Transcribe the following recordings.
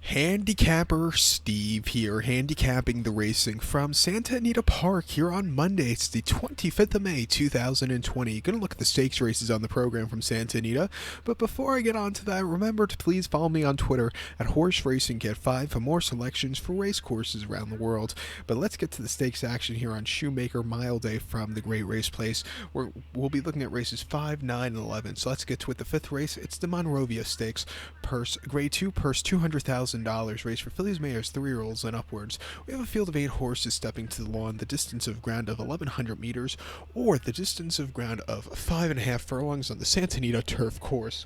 Handicapper Steve here, handicapping the racing from Santa Anita Park here on Monday. It's the 25th of May, 2020. Gonna look at the stakes races on the program from Santa Anita. But before I get on to that, remember to please follow me on Twitter at Horse Racing Get 5 for more selections for race courses around the world. But let's get to the stakes action here on Shoemaker Mile Day from the Great Race Place, where we'll be looking at races 5, 9, and 11. So let's get to it. The fifth race, it's the Monrovia Stakes. Grade 2, purse $200,000, race for fillies, mares, 3-year-olds, and upwards. We have a field of 8 horses stepping to the lawn, the distance of ground of 1,100 meters, or the distance of ground of 5.5 furlongs on the Santa Anita turf course.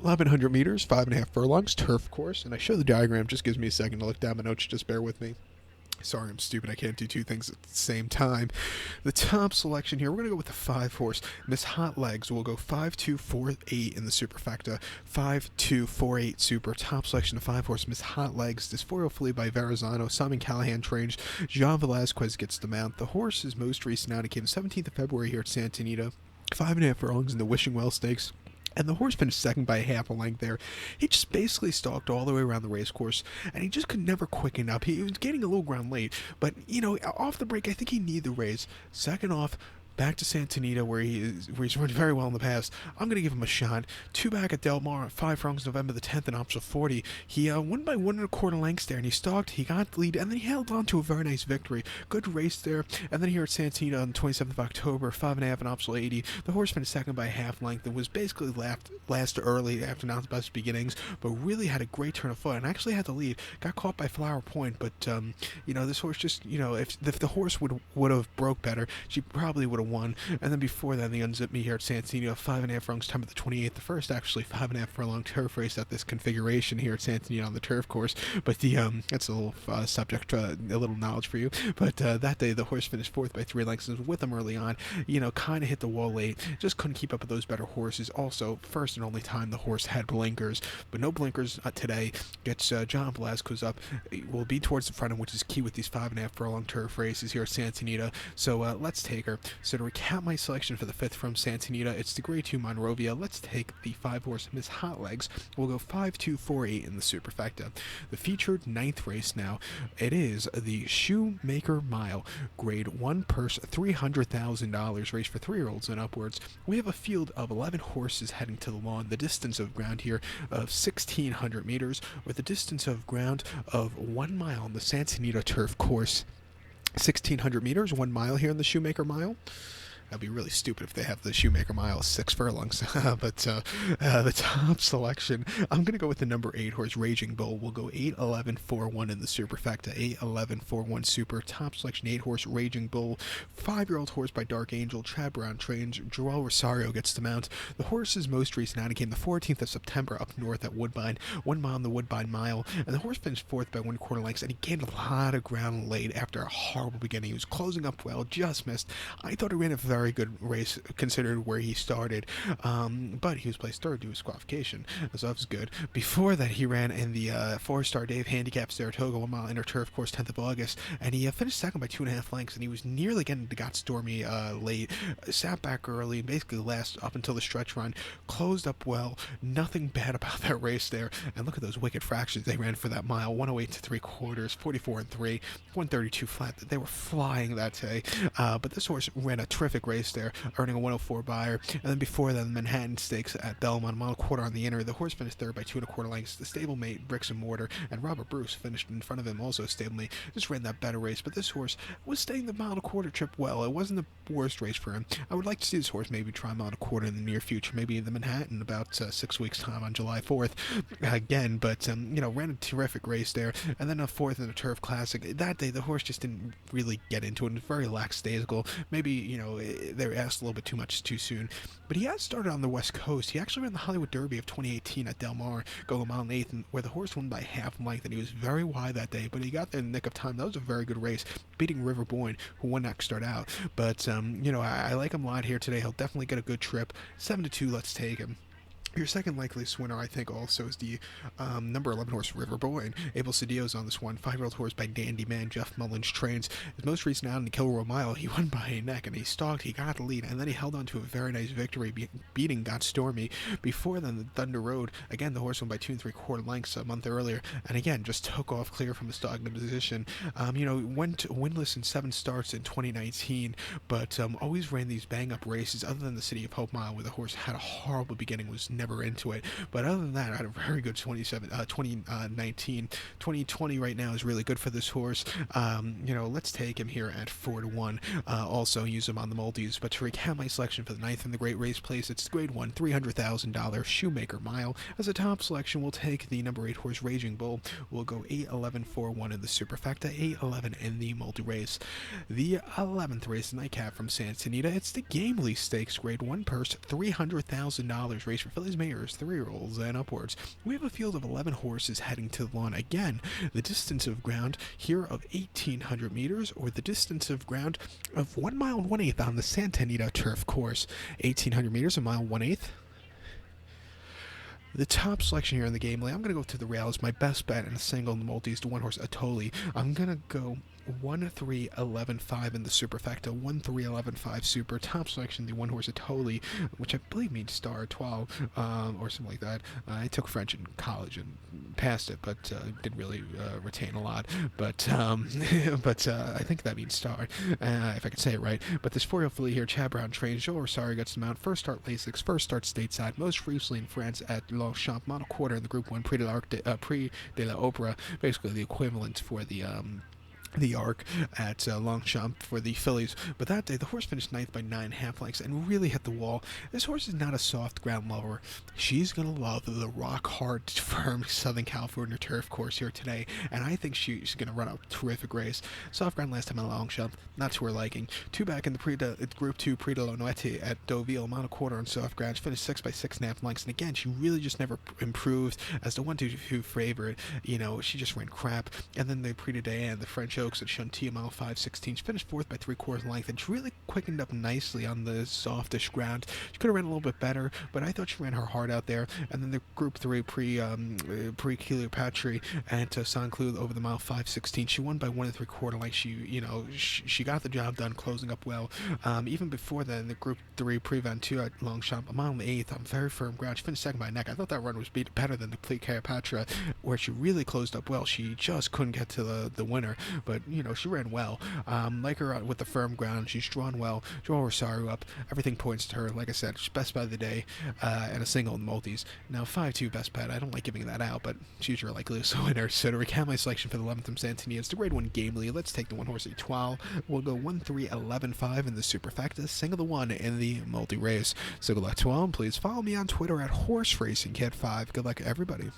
1,100 meters, 5.5 furlongs, turf course, and I show the diagram, just gives me a second to look down my notes, just bear with me. Sorry, I'm stupid. I can't do two things at the same time. The top selection here, we're going to go with the 5 horse. Miss Hot Legs will go 5-2-4-8 in the superfecta. 5-2-4-8 super. Top selection of 5 horse. Miss Hot Legs. This 4-year-old filly by Verrazano. Simon Callahan trains. Jean Velazquez gets the mount. The horse is most recent out. He came 17th of February here at Santa Anita. 5.5 furlongs in the Wishing Well Stakes. And the horse finished second by half a length there. He just basically stalked all the way around the race course, and he just could never quicken up. He was gaining a little ground late, but, off the break, I think he needed the race. Second off, back to Santa Anita, where he's run very well in the past. I'm going to give him a shot. 2 back at Del Mar, 5 furlongs November the 10th in option 40. He won by 1.25 lengths there, and he stalked, he got the lead, and then he held on to a very nice victory. Good race there. And then here at Santa Anita on the 27th of October, 5.5 in option 80. The horse finished second by half length and was basically last early after not the best beginnings, but really had a great turn of foot and actually had the lead. Got caught by Flower Point, but, this horse just, if the horse would have broke better, she probably would have won. And then before that, they unzipped me here at Santa Anita, 5.5 furlongs time of the 28th, the first actually 5.5 furlong turf race at this configuration here at Santa Anita on the turf course. But that's a little subject, a little knowledge for you. But that day, the horse finished 4th by 3 lengths, and was with him early on. Kind of hit the wall late, just couldn't keep up with those better horses. Also, first and only time the horse had blinkers, but no blinkers today. Gets John Velazquez up, will be towards the front, which is key with these 5.5 furlong turf races here at Santa Anita. So let's take her. So to recap my selection for the 5th from Santa Anita, it's the grade 2 Monrovia. Let's take the 5 horse Miss Hot Legs. We'll go 5-2-4-8 in the superfecta. The featured 9th race now, it is the Shoemaker Mile, grade 1, purse $300,000, race for 3-year-olds and upwards. We have a field of 11 horses heading to the lawn. The distance of ground here of 1,600 meters, with a distance of ground of 1 mile on the Santa Anita turf course. 1,600 meters, 1 mile here in the Shoemaker Mile. That'd be really stupid if they have the Shoemaker Mile 6 furlongs. But the top selection, I'm going to go with the number 8 horse, Raging Bull. We'll go 8-11-4-1 in the superfecta. 8-11-4-1 super. Top selection, 8 horse, Raging Bull. 5-year-old horse by Dark Angel. Chad Brown trains. Joel Rosario gets the mount. The horse's most recent outing came the 14th of September up north at Woodbine. 1 mile in the Woodbine Mile. And the horse finished 4th by 1/4 lengths, and he gained a lot of ground late after a horrible beginning. He was closing up well, just missed. I thought he ran a very good race considered where he started, but he was placed 3rd due to disqualification, so that was good. Before that, he ran in the 4-star Dave Handicap Saratoga 1 mile inner turf course, 10th of August, and he finished second by 2.5 lengths, and he was nearly getting to Got Stormy late. Sat back early, and basically last up until the stretch run. Closed up well. Nothing bad about that race there. And look at those wicked fractions they ran for that mile: 108 3/4, 44 3, 132 flat. They were flying that day. But this horse ran a terrific race there, earning a 104 buyer. And then before that, the Manhattan Stakes at Belmont, 1.25 mile on the inner. The horse finished 3rd by 2.25 lengths. The stablemate, Bricks and Mortar, and Robert Bruce finished in front of him, also stablemate. Just ran that better race, but this horse was staying the 1.25 trip well. It wasn't the worst race for him. I would like to see this horse maybe try 1.25 in the near future, maybe in the Manhattan about 6 weeks' time on July 4th again. But ran a terrific race there, and then a 4th in the Turf Classic. That day, the horse just didn't really get into it. It was very lackadaisical. Maybe they were asked a little bit too much too soon. But he has started on the West Coast. He actually ran the Hollywood Derby of 2018 at Del Mar, going a mile and 1/8, where the horse won by half length, and he was very wide that day. But he got there in the nick of time. That was a very good race, beating River Boyne, who won that start out. But I like him a lot here today. He'll definitely get a good trip. 7-2, let's take him. Your second likeliest winner, I think, also is the number 11 horse River Boy. Abel Cedillo's on this one. 5-year-old horse by Dandy Man. Jeff Mullins trains. His most recent out in the Kilroy Mile, he won by a neck and he stalked. He got the lead and then he held on to a very nice victory, beating Got Stormy. Before then, the Thunder Road. Again, the horse won by 2 3/4 lengths a month earlier, and again just took off clear from a stagnant position. Went winless in 7 starts in 2019, but always ran these bang-up races. Other than the City of Hope Mile, where the horse had a horrible beginning, was never into it. But other than that, I had a very good 2019. 2020 right now is really good for this horse. Let's take him here at 4-1. Also use him on the multis. But to recap my selection for the 9th in the Great Race Place, it's Grade 1, $300,000 Shoemaker Mile. As a top selection, we'll take the number 8 horse Raging Bull. We'll go 8-11-4-1 in the superfecta, 8-11 in the multi-race. The 11th race, nightcap from Santa Anita, it's the Gamely Stakes, Grade 1 purse, $300,000 race for fillies, mares, 3-year-olds, and upwards. We have a field of 11 horses heading to the lawn. Again, the distance of ground here of 1,800 meters, or the distance of ground of 1 mile and 1/8 on the Santa Anita turf course. 1,800 meters, a mile 1/8. The top selection here in the game, I'm going to go to the rails. My best bet in a single in the multis, the 1 horse Atoli. I'm going to go 1-3-11-5 in the superfecta, 1-3-11-5 super. Top selection, the 1 horse Atoli, which I believe means Star 12, or something like that. I took French in college and passed it, but didn't really retain a lot. But I think that means Star, if I can say it right. But this 4-year-old filly here, Chad Brown trains. Joel Rosario gets the mount. First start Lasix, first start stateside. Most recently in France at Longchamp, model quarter in the Group 1 Prix de l'Opera, basically the equivalent for the arc at Longchamp for the fillies. But that day, the horse finished 9th by 9.5 lengths and really hit the wall. This horse is not a soft ground lover. She's going to love the rock-hard, firm Southern California turf course here today, and I think she's going to run a terrific race. Soft ground last time at Longchamp, not to her liking. 2 back in the Group 2 Prix de la Noite at Deauville, mile and a quarter on soft ground. She finished 6th by 6.5 lengths, and again, she really just never improved as the 1-2 favorite. She just ran crap. And then the Prix de Diane, the French Oaks at Chantilly, mile 5.16. She finished 4th by 3/4 length, and she really quickened up nicely on the softish ground. She could have ran a little bit better, but I thought she ran her heart out there. And then the Group 3 Cleopatra at Saint Cloud over the mile 5.16. She won by 1 3/4 length. She got the job done, closing up well. Even before then, the Group 3 Prix Ventoux at Longchamp, a mile and 1/8 on very firm ground. She finished 2nd by a neck. I thought that run was better than the Cleopatra, where she really closed up well. She just couldn't get to the winner, but she ran well. Like her with the firm ground, she's drawn well. Joel Rosario up. Everything points to her. Like I said, she's best bet of the day, and a single in the multis. Now 5-2 best bet. I don't like giving that out, but she's your likeliest winner. So to recap my selection for the 11th from Santini, it's the Grade 1 Gamely. Let's take the 1 horse Etoile. We'll go 1-3-11-5 in the superfecta, single the 1 in the multi-race. So good luck to all, and please follow me on Twitter at HorseRacingKid5. Good luck, everybody.